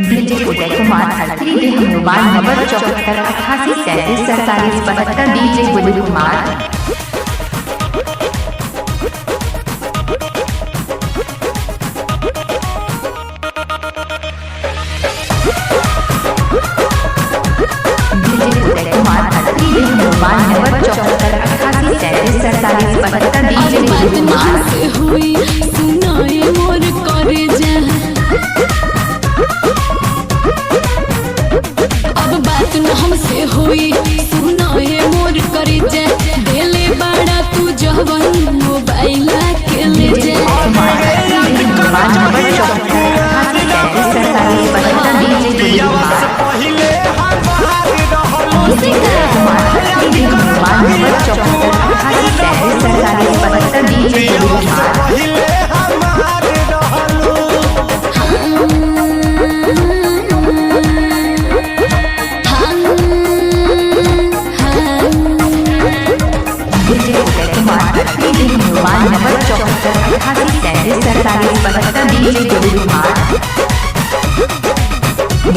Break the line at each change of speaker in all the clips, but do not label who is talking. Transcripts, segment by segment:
DJ Uday Kumar हल्दी mobile number 74 88 37 47 72 DJ Uday Kumar. DJ Uday Kumar हल्दी mobile number 74 88 37 47 72 DJ Uday Kumar.
हमसे हुई सुना है मोर करे जा देले बड़ा तू जवन मोबाइल के ले जा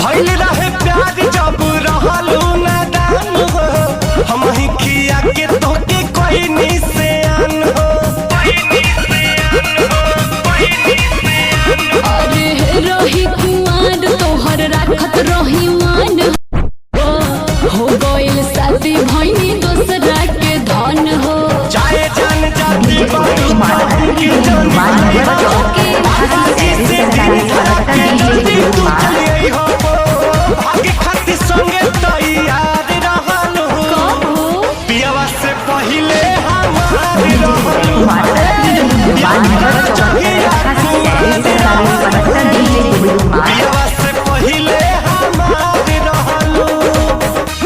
भइल रहे प्यार जब रहलू नादान हो हम ही खिया के तोके कोई निशान हो
अरे रही कुमार तोहर राखत रही मान हो गइल साथी भइनी दोसरा के धन हो
चाहे जान जाती बारू की जान आगे खाती संगे तैयार रहलू पियावा से पहिले हमारी रहलू पियावा से पहिले हमारी रहलू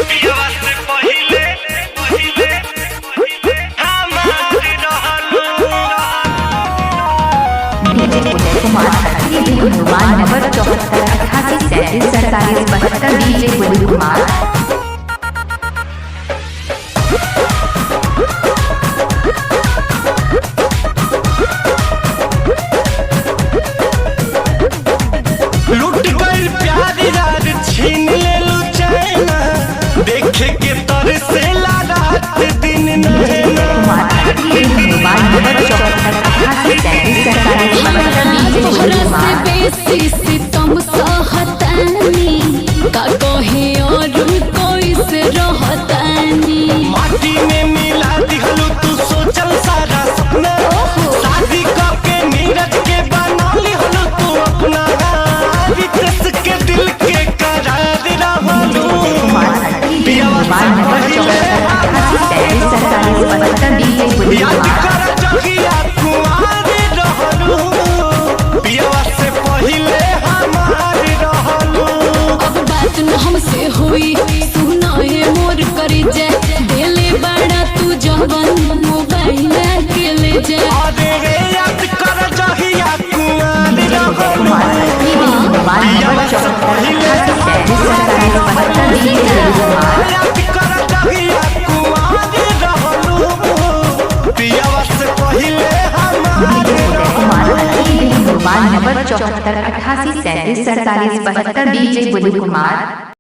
पियावा से पहिले हमारी रहलू।
Mobile number 74 88 37 47 72 DJ Uday Kumar.
लूट गइल प्यार यार छीन लेलू चैना देखे के तरसे ला रात दिन नैना
मोबाइल नंबर 74 88 37 47
तोहरा से बेसी सितम सहतानी का कहे और कोई से रहतानी
माटी में मिला दिहलू तू सोचल सारा सपना शादी करके नीरज के बना लिहलू तू अपना विदेश के दिल के करार रहलू पियावा से पहिले याद कर जगिया कुंवारी रहलू पियावा से पहिले हमारी रहलू।
अब बात न हमसे हुई सुना है मोर करे जा देले बड़ा तू जवन मोबाइल के ले जा
अरे रे याद कर जगिया कुंवारी रहलू
mobile number 74 88 37 47 DJ Uday Kumar.
याद कर जगिया कुंवारी रहलू पियावा से पहिले हमारी
mobile number 74 88 37 47 72 DJ Uday Kumar.